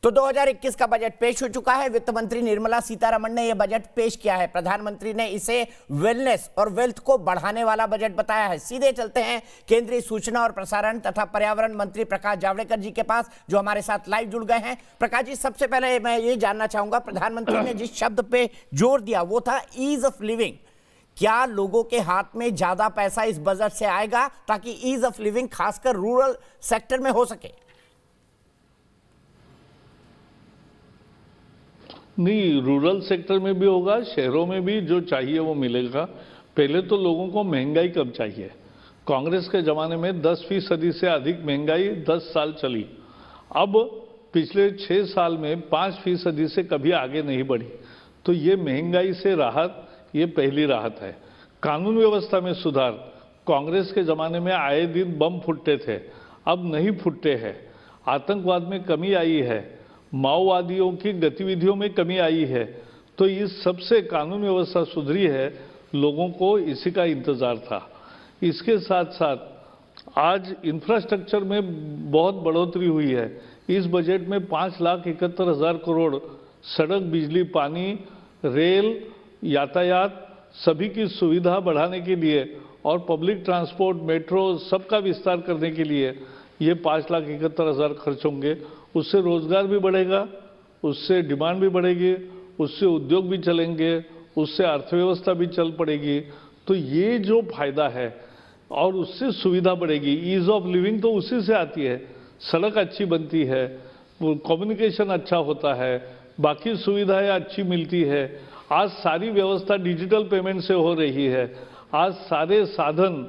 तो 2021 का बजट पेश हो चुका है। वित्त मंत्री निर्मला सीतारमण ने यह बजट पेश किया है। प्रधानमंत्री ने इसे वेलनेस और वेल्थ को बढ़ाने वाला बजट बताया है। सीधे चलते हैं केंद्रीय सूचना और प्रसारण तथा पर्यावरण मंत्री प्रकाश जावड़ेकर जी के पास, जो हमारे साथ लाइव जुड़ गए हैं। प्रकाश जी, सबसे पहले मैं ये जानना चाहूंगा, प्रधानमंत्री ने जिस शब्द पे जोर दिया वो था ईज ऑफ लिविंग। क्या लोगों के हाथ में ज्यादा पैसा इस बजट से आएगा ताकि ईज ऑफ लिविंग खासकर रूरल सेक्टर में हो सके? नहीं, रूरल सेक्टर में भी होगा, शहरों में भी जो चाहिए वो मिलेगा। पहले तो लोगों को महंगाई कम चाहिए। कांग्रेस के ज़माने में 10% से अधिक महंगाई 10 साल चली। अब पिछले 6 साल में 5% से कभी आगे नहीं बढ़ी। तो ये महंगाई से राहत, ये पहली राहत है। कानून व्यवस्था में सुधार, कांग्रेस के ज़माने में आए दिन बम फूटते थे, अब नहीं फूटते हैं। आतंकवाद में कमी आई है, माओवादियों की गतिविधियों में कमी आई है। तो इस सबसे कानून व्यवस्था सुधरी है, लोगों को इसी का इंतजार था। इसके साथ साथ आज इंफ्रास्ट्रक्चर में बहुत बढ़ोतरी हुई है। इस बजट में 5,71,000 करोड़ सड़क, बिजली, पानी, रेल, यातायात सभी की सुविधा बढ़ाने के लिए और पब्लिक ट्रांसपोर्ट, मेट्रो सबका विस्तार करने के लिए ये 5,71,000 खर्च होंगे। उससे रोजगार भी बढ़ेगा, उससे डिमांड भी बढ़ेगी, उससे उद्योग भी चलेंगे, उससे अर्थव्यवस्था भी चल पड़ेगी। तो ये जो फायदा है और उससे सुविधा बढ़ेगी। ईज ऑफ लिविंग तो उसी से आती है। सड़क अच्छी बनती है, कम्युनिकेशन अच्छा होता है, बाकी सुविधाएं अच्छी मिलती है। आज सारी व्यवस्था डिजिटल पेमेंट से हो रही है। आज सारे साधन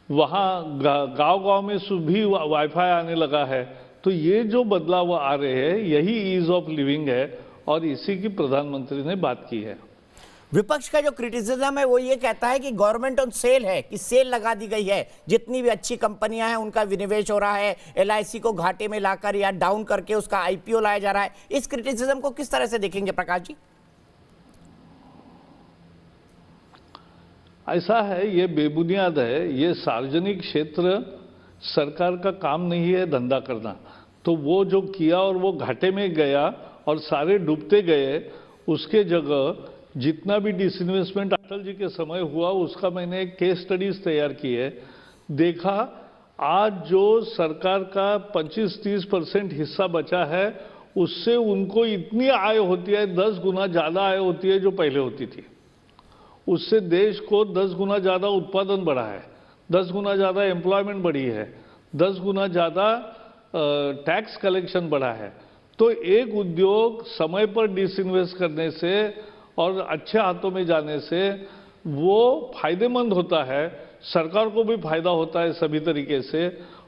वहाँ गांव-गांव में भी वाईफाई आने लगा है। तो ये जो बदलाव आ रहे हैं, यही ईज ऑफ लिविंग है और इसी की प्रधानमंत्री ने बात की है। विपक्ष का जो क्रिटिसिज्म है वो ये कहता है कि गवर्नमेंट ऑन सेल है, कि सेल लगा दी गई है, जितनी भी अच्छी कंपनियां हैं उनका विनिवेश हो रहा है, LIC को घाटे में लाकर या डाउन करके उसका IPO लाया जा रहा है। इस क्रिटिसिज्म को किस तरह से देखेंगे प्रकाश जी? ऐसा है, ये बेबुनियाद है। ये सार्वजनिक क्षेत्र सरकार का काम नहीं है धंधा करना। तो वो जो किया और वो घाटे में गया और सारे डूबते गए, उसके जगह जितना भी डिसइन्वेस्टमेंट अटल जी के समय हुआ उसका मैंने एक केस स्टडीज तैयार की है। देखा आज जो सरकार का 25-30% हिस्सा बचा है, उससे उनको इतनी आय होती है, 10 गुना ज़्यादा आय होती है जो पहले होती थी। उससे देश को 10 गुना ज़्यादा उत्पादन बढ़ा है, 10 गुना ज़्यादा एम्प्लॉयमेंट बढ़ी है, 10 गुना ज़्यादा टैक्स कलेक्शन बढ़ा है। तो एक उद्योग समय पर डिसइन्वेस्ट करने से और अच्छे हाथों में जाने से वो फायदेमंद होता है। सरकार को भी फायदा होता है सभी तरीके से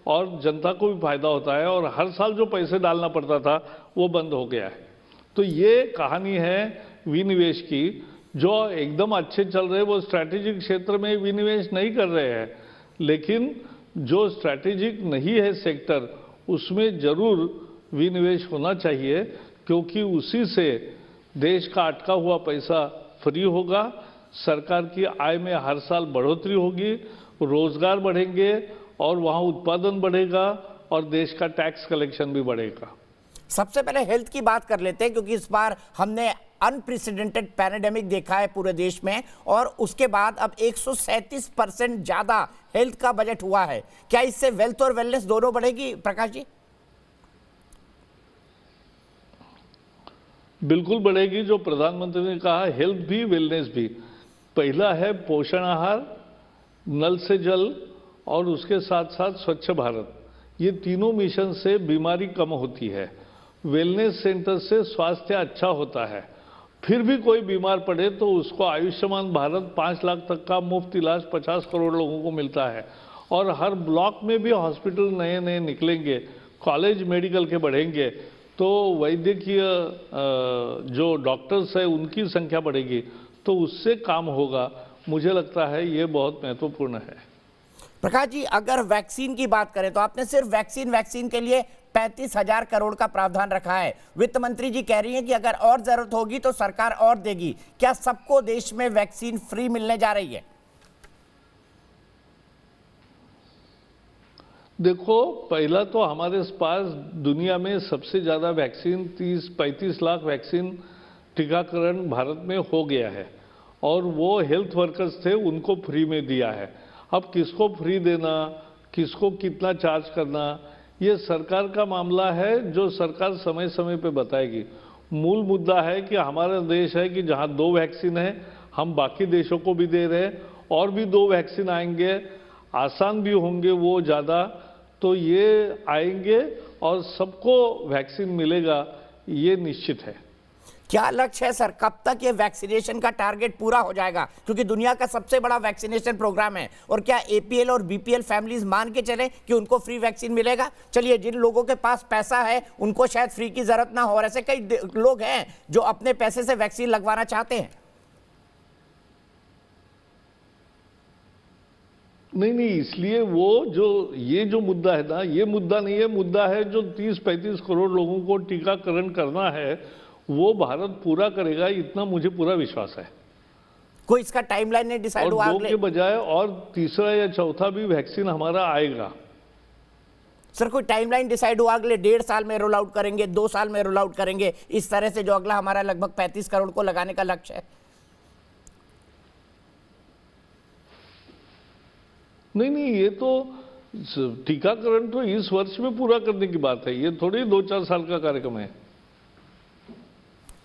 और जनता को भी फायदा होता है। और हर साल जो पैसे डालना पड़ता था वो बंद हो गया है। तो ये कहानी है विनिवेश की। जो एकदम अच्छे चल रहे वो स्ट्रैटेजिक क्षेत्र में विनिवेश नहीं कर रहे हैं, लेकिन जो स्ट्रैटेजिक नहीं है सेक्टर, उसमें जरूर विनिवेश होना चाहिए, क्योंकि उसी से देश का अटका हुआ पैसा फ्री होगा, सरकार की आय में हर साल बढ़ोतरी होगी, रोजगार बढ़ेंगे और वहाँ उत्पादन बढ़ेगा और देश का टैक्स कलेक्शन भी बढ़ेगा। सबसे पहले हेल्थ की बात कर लेते हैं, क्योंकि इस बार हमने अनप्रेसिडेंटेड पैंडेमिक देखा है पूरे देश में और उसके बाद अब 137% ज्यादा हेल्थ का बजट हुआ है। क्या इससे वेल्थ और वेलनेस दोनों बढ़ेगी प्रकाश जी? बिल्कुल बढ़ेगी। जो प्रधानमंत्री ने कहा, हेल्थ भी वेलनेस भी। पहला है पोषण आहार, नल से जल और उसके साथ साथ स्वच्छ भारत। ये तीनों मिशन से बीमारी कम होती है। वेलनेस सेंटर से स्वास्थ्य अच्छा होता है। फिर भी कोई बीमार पड़े तो उसको आयुष्मान भारत 5 लाख तक का मुफ्त इलाज 50 करोड़ लोगों को मिलता है। और हर ब्लॉक में भी हॉस्पिटल नए नए निकलेंगे, कॉलेज मेडिकल के बढ़ेंगे, तो वैद्यकीय जो डॉक्टर्स है उनकी संख्या बढ़ेगी, तो उससे काम होगा। मुझे लगता है ये बहुत महत्वपूर्ण है। प्रकाश जी, अगर वैक्सीन की बात करें तो आपने सिर्फ वैक्सीन के लिए 35,000 करोड़ का प्रावधान रखा है। वित्त मंत्री जी कह रही हैं कि अगर और जरूरत होगी तो सरकार और देगी। क्या सबको देश में वैक्सीन फ्री मिलने जा रही है? देखो, पहला तो हमारे पास दुनिया में सबसे ज़्यादा वैक्सीन 30-35 लाख वैक्सीन टीकाकरण भारत में हो गया है और वो हेल्थ वर्कर्स थे उनको फ्री में दिया है। अब किसको फ्री देना, किसको कितना चार्ज करना, ये सरकार का मामला है जो सरकार समय समय पे बताएगी। मूल मुद्दा है कि हमारा देश है कि जहाँ 2 वैक्सीन है हम बाकी देशों को भी दे रहे हैं और भी 2 वैक्सीन आएंगे, आसान भी होंगे वो ज़्यादा, तो ये आएंगे और सबको वैक्सीन मिलेगा, ये निश्चित है। क्या लक्ष्य है सर, कब तक ये वैक्सीनेशन का टारगेट पूरा हो जाएगा, क्योंकि दुनिया का सबसे बड़ा वैक्सीनेशन प्रोग्राम है, और क्या एपीएल और बीपीएल फैमिलीज मान के चले कि उनको फ्री वैक्सीन मिलेगा? चलिए, जिन लोगों के पास पैसा है उनको शायद फ्री की जरूरत ना हो, और ऐसे कई लोग हैं जो अपने पैसे से वैक्सीन लगवाना चाहते हैं। नहीं, इसलिए वो ये जो मुद्दा है ना, ये मुद्दा नहीं है, मुद्दा है जो 30-35 करोड़ लोगों को टीकाकरण करना है वो भारत पूरा करेगा, इतना मुझे पूरा विश्वास है। कोई इसका टाइमलाइन नहीं डिसाइड हुआ? 2 के बजाय और तीसरा या चौथा भी वैक्सीन हमारा आएगा। सर, कोई टाइमलाइन डिसाइड हुआ अगले 1.5 साल में रोल आउट करेंगे, 2 साल में रोल आउट करेंगे, इस तरह से जो अगला हमारा लगभग 35 करोड़ को लगाने का लक्ष्य है? नहीं, ये तो टीकाकरण तो इस वर्ष में पूरा करने की बात है, ये थोड़ी 2-4 साल का कार्यक्रम है।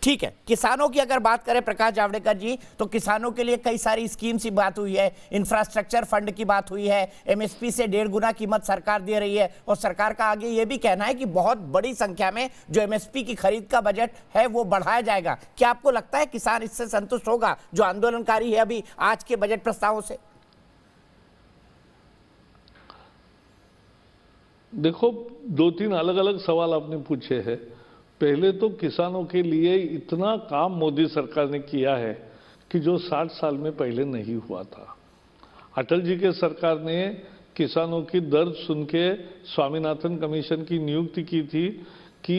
ठीक है, किसानों की अगर बात करें प्रकाश जावड़ेकर जी, तो किसानों के लिए कई सारी स्कीम्स की बात हुई है, इंफ्रास्ट्रक्चर फंड की बात हुई है, एमएसपी से 1.5 गुना कीमत सरकार दे रही है, और सरकार का आगे ये भी कहना है कि बहुत बड़ी संख्या में जो एमएसपी की खरीद का बजट है वो बढ़ाया जाएगा। क्या आपको लगता है किसान इससे संतुष्ट होगा जो आंदोलनकारी है अभी आज के बजट प्रस्तावों से? देखो, 2-3 अलग अलग सवाल आपने पूछे हैं। पहले तो किसानों के लिए इतना काम मोदी सरकार ने किया है कि जो 60 साल में पहले नहीं हुआ था। अटल जी के सरकार ने किसानों की दर्द सुन के स्वामीनाथन कमीशन की नियुक्ति की थी कि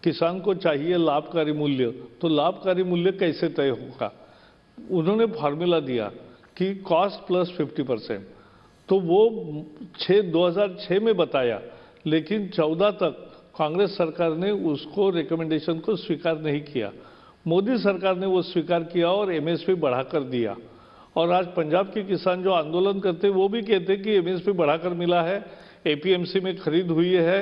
किसान को चाहिए लाभकारी मूल्य, तो लाभकारी मूल्य कैसे तय होगा। उन्होंने फॉर्मूला दिया कि कॉस्ट प्लस 50%, तो वो 2006 में बताया, लेकिन 14 तक कांग्रेस सरकार ने उसको रिकमेंडेशन को स्वीकार नहीं किया। मोदी सरकार ने वो स्वीकार किया और एमएसपी बढ़ाकर दिया, और आज पंजाब के किसान जो आंदोलन करते वो भी कहते कि एमएसपी बढ़ाकर मिला है, एपीएमसी में खरीद हुई है,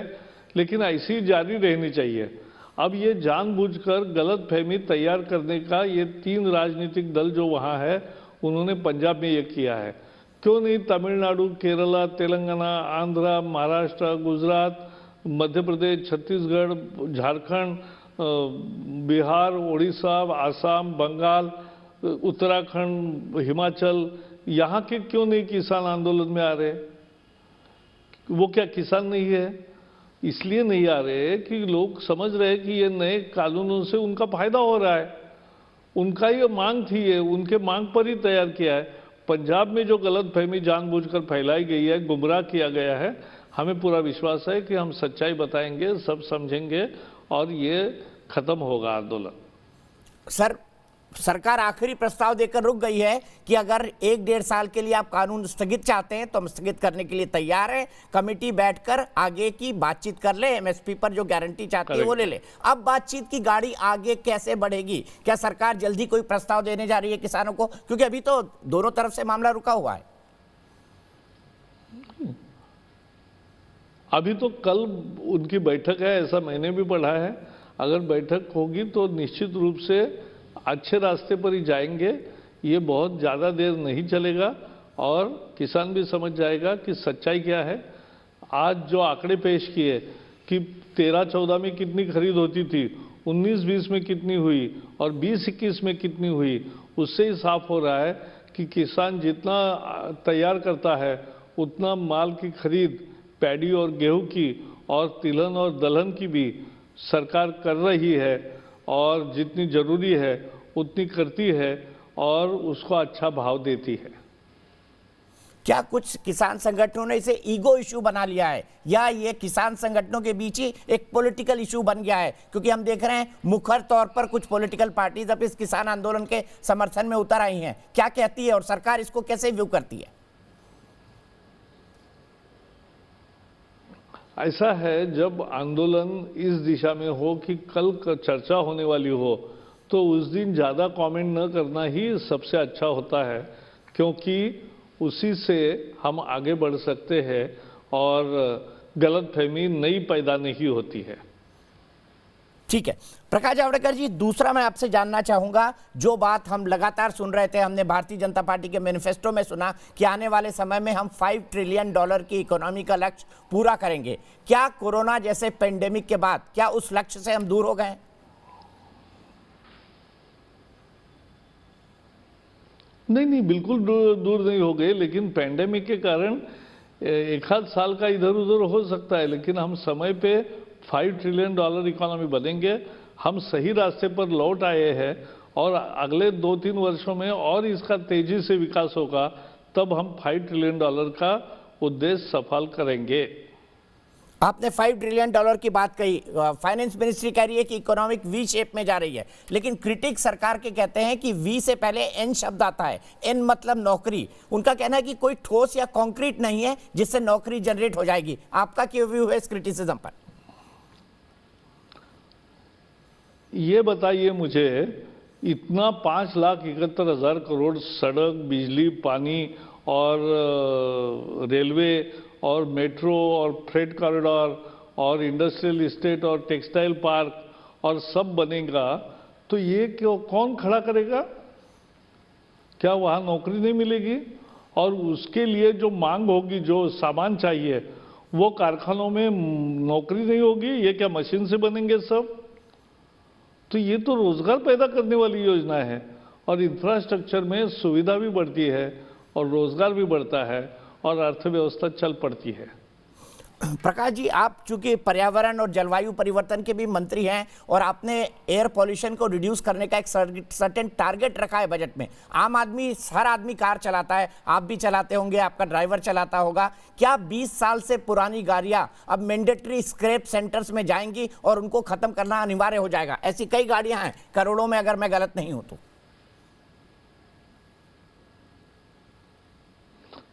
लेकिन ऐसी जारी रहनी चाहिए। अब ये जानबूझकर गलतफहमी तैयार करने का ये 3 राजनीतिक दल जो वहाँ है उन्होंने पंजाब में ये किया है। क्यों नहीं तमिलनाडु, केरला, तेलंगाना, आंध्रा, महाराष्ट्र, गुजरात, मध्य प्रदेश, छत्तीसगढ़, झारखंड, बिहार, उड़ीसा, आसाम, बंगाल, उत्तराखंड, हिमाचल, यहाँ के क्यों नहीं किसान आंदोलन में आ रहे? वो क्या किसान नहीं है? इसलिए नहीं आ रहे कि लोग समझ रहे कि ये नए कानूनों से उनका फायदा हो रहा है। उनका ये मांग थी, ये उनके मांग पर ही तैयार किया है। पंजाब में जो गलतफहमी जानबूझकर फैलाई गई है, गुमराह किया गया है, हमें पूरा विश्वास है कि हम सच्चाई बताएंगे, सब समझेंगे और ये खत्म होगा आंदोलन। सर, सरकार आखिरी प्रस्ताव देकर रुक गई है कि अगर 1-1.5 साल के लिए आप कानून स्थगित चाहते हैं तो हम स्थगित करने के लिए तैयार हैं, कमेटी बैठकर आगे की बातचीत कर ले, एमएसपी पर जो गारंटी चाहती है वो ले ले। अब बातचीत की गाड़ी आगे कैसे बढ़ेगी? क्या सरकार जल्दी कोई प्रस्ताव देने जा रही है किसानों को, क्योंकि अभी तो दोनों तरफ से मामला रुका हुआ है? अभी तो कल उनकी बैठक है, ऐसा मैंने भी पढ़ा है। अगर बैठक होगी तो निश्चित रूप से अच्छे रास्ते पर ही जाएंगे, ये बहुत ज़्यादा देर नहीं चलेगा और किसान भी समझ जाएगा कि सच्चाई क्या है। आज जो आंकड़े पेश किए कि 13-14 में कितनी खरीद होती थी, 19-20 में कितनी हुई और 20-21 में कितनी हुई, उससे ही साफ हो रहा है कि किसान जितना तैयार करता है उतना माल की खरीद पैडी और गेहूं की और तिलहन और दलहन की भी सरकार कर रही है, और जितनी जरूरी है उतनी करती है और उसको अच्छा भाव देती है। क्या कुछ किसान संगठनों ने इसे ईगो इशू बना लिया है, या ये किसान संगठनों के बीच ही एक पॉलिटिकल इशू बन गया है? क्योंकि हम देख रहे हैं मुखर तौर पर कुछ पॉलिटिकल पार्टीज अब इस किसान आंदोलन के समर्थन में उतर आई हैं। क्या कहती है और सरकार इसको कैसे व्यू करती है? ऐसा है, जब आंदोलन इस दिशा में हो कि कल चर्चा होने वाली हो, तो उस दिन ज़्यादा कमेंट न करना ही सबसे अच्छा होता है, क्योंकि उसी से हम आगे बढ़ सकते हैं और गलतफहमी नई पैदा नहीं होती है। ठीक है प्रकाश जावड़ेकर जी, दूसरा मैं आपसे जानना चाहूंगा, जो बात हम लगातार सुन रहे थे, हमने भारतीय जनता पार्टी के मैनिफेस्टो में सुना कि आने वाले समय में हम $5 ट्रिलियन की इकोनॉमी का लक्ष्य पूरा करेंगे। क्या कोरोना जैसे पेंडेमिक के बाद क्या उस लक्ष्य से हम दूर हो गए? नहीं, बिल्कुल दूर नहीं हो गए, लेकिन पैंडेमिक के कारण एक आध साल का इधर उधर हो सकता है, लेकिन हम समय पे $5 ट्रिलियन इकोनॉमी बनेंगे। हम सही रास्ते पर लौट आए हैं और अगले 2-3 वर्षों में और इसका तेजी से विकास होगा, तब हम $5 ट्रिलियन का उद्देश्य सफल करेंगे। आपने $5 ट्रिलियन की बात कही, फाइनेंस मिनिस्ट्री कह रही है कि इकोनॉमिक वी शेप में जा रही है, लेकिन क्रिटिक सरकार के कहते हैं कि वी से पहले एन शब्द आता है, एन मतलब नौकरी। उनका कहना है कि कोई ठोस या कॉन्क्रीट नहीं है जिससे नौकरी जनरेट हो जाएगी। आपका क्या व्यू है इस क्रिटिसिज्म पर? ये बताइए मुझे, इतना 5,71,000 करोड़ सड़क, बिजली, पानी और रेलवे और मेट्रो और फ्रेट कॉरिडोर और इंडस्ट्रियल इस्टेट और टेक्सटाइल पार्क और सब बनेगा, तो ये क्यों कौन खड़ा करेगा? क्या वहाँ नौकरी नहीं मिलेगी? और उसके लिए जो मांग होगी, जो सामान चाहिए, वो कारखानों में नौकरी नहीं होगी? ये क्या मशीन से बनेंगे सब? तो ये तो रोजगार पैदा करने वाली योजना है और इंफ्रास्ट्रक्चर में सुविधा भी बढ़ती है और रोजगार भी बढ़ता है और अर्थव्यवस्था चल पड़ती है। प्रकाश जी, आप चूंकि पर्यावरण और जलवायु परिवर्तन के भी मंत्री हैं और आपने एयर पॉल्यूशन को रिड्यूस करने का एक सर्टेन टारगेट रखा है बजट में। आम आदमी, हर आदमी कार चलाता है, आप भी चलाते होंगे, आपका ड्राइवर चलाता होगा। क्या 20 साल से पुरानी गाड़ियां अब मैंडेटरी स्क्रैप सेंटर्स में जाएंगी और उनको खत्म करना अनिवार्य हो जाएगा? ऐसी कई गाड़ियां हैं, करोड़ों में, अगर मैं गलत नहीं हूं तो।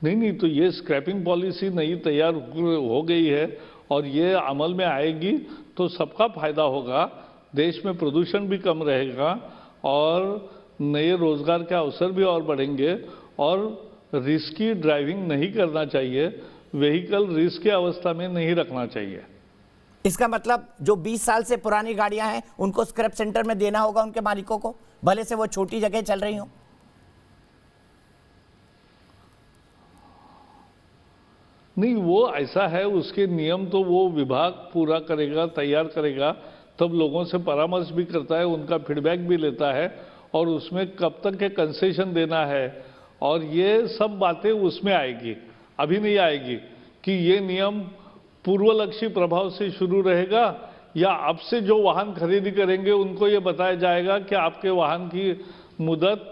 नहीं, तो ये स्क्रैपिंग पॉलिसी नई तैयार हो गई है और ये अमल में आएगी तो सबका फायदा होगा। देश में प्रदूषण भी कम रहेगा और नए रोजगार के अवसर भी और बढ़ेंगे और रिस्की ड्राइविंग नहीं करना चाहिए, व्हीकल रिस्क की अवस्था में नहीं रखना चाहिए। इसका मतलब जो 20 साल से पुरानी गाड़ियां हैं उनको स्क्रैप सेंटर में देना होगा उनके मालिकों को, भले से वो छोटी जगह चल रही हो। नहीं, वो ऐसा है, उसके नियम तो वो विभाग पूरा करेगा, तैयार करेगा, तब लोगों से परामर्श भी करता है, उनका फीडबैक भी लेता है और उसमें कब तक के कंसेशन देना है और ये सब बातें उसमें आएगी। अभी नहीं आएगी कि ये नियम पूर्वलक्षी प्रभाव से शुरू रहेगा या अब से जो वाहन खरीदी करेंगे उनको ये बताया जाएगा कि आपके वाहन की मुदत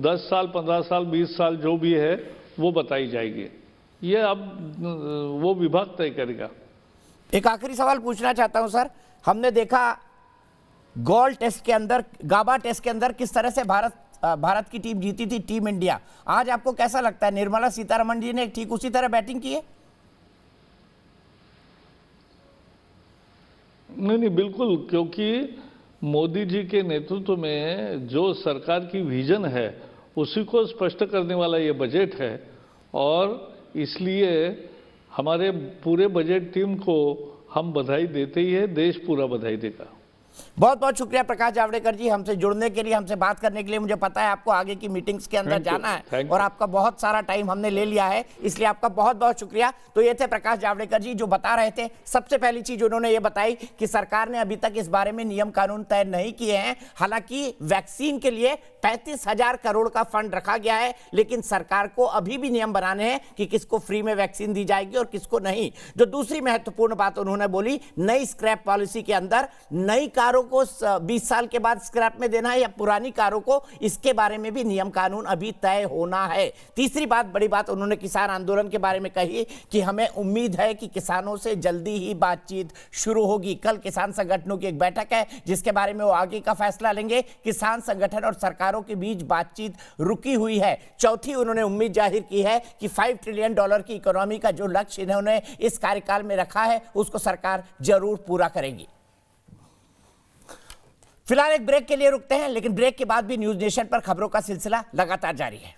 10 साल, 15 साल, 20 साल जो भी है वो बताई जाएगी। ये अब वो विभाग तय करेगा। एक आखिरी सवाल पूछना चाहता हूं सर, हमने देखा गोल टेस्ट के अंदर, गाबा टेस्ट के अंदर किस तरह से भारत की टीम जीती थी, टीम इंडिया। आज आपको कैसा लगता है, निर्मला सीतारमण जी ने ठीक उसी तरह बैटिंग की है? नहीं, बिल्कुल, क्योंकि मोदी जी के नेतृत्व में जो सरकार की विजन है उसी को स्पष्ट करने वाला ये बजट है और इसलिए हमारे पूरे बजट टीम को हम बधाई देते ही है, देश पूरा बधाई देगा। बहुत बहुत शुक्रिया प्रकाश जावड़ेकर जी, हमसे जुड़ने के लिए, हमसे बात करने के लिए। मुझे पता है आपको आगे की मीटिंग्स के अंदर जाना है और आपका बहुत सारा टाइम हमने ले लिया है, इसलिए आपका बहुत बहुत शुक्रिया। तो ये थे प्रकाश जावड़ेकर जी जो बता रहे थे। सबसे पहली चीज उन्होंने ये बताई कि सरकार ने अभी तक इस बारे में नियम कानून तय नहीं किए हैं। हालांकि वैक्सीन के लिए 35,000 करोड़ का फंड रखा गया है, लेकिन सरकार को अभी भी नियम बनाने हैं कि किसको फ्री में वैक्सीन दी जाएगी और किसको नहीं। जो दूसरी महत्वपूर्ण बात उन्होंने बोली, नई स्क्रैप पॉलिसी के अंदर नई कारों को 20 साल के बाद स्क्रैप में देना है या पुरानी कारों को, इसके बारे में भी नियम कानून अभी तय होना है। तीसरी बात, बड़ी बात उन्होंने किसान आंदोलन के बारे में कही कि हमें उम्मीद है कि किसानों से जल्दी ही बातचीत शुरू होगी। कल किसान संगठनों की एक बैठक है जिसके बारे में वो आगे का फैसला लेंगे। किसान संगठन और सरकारों के बीच बातचीत रुकी हुई है। चौथी, उन्होंने उम्मीद जाहिर की है कि $5 ट्रिलियन की इकोनॉमी का जो लक्ष्य इन्होंने इस कार्यकाल में रखा है उसको सरकार जरूर पूरा करेगी। फिलहाल एक ब्रेक के लिए रुकते हैं, लेकिन ब्रेक के बाद भी न्यूज नेशन पर खबरों का सिलसिला लगातार जारी है।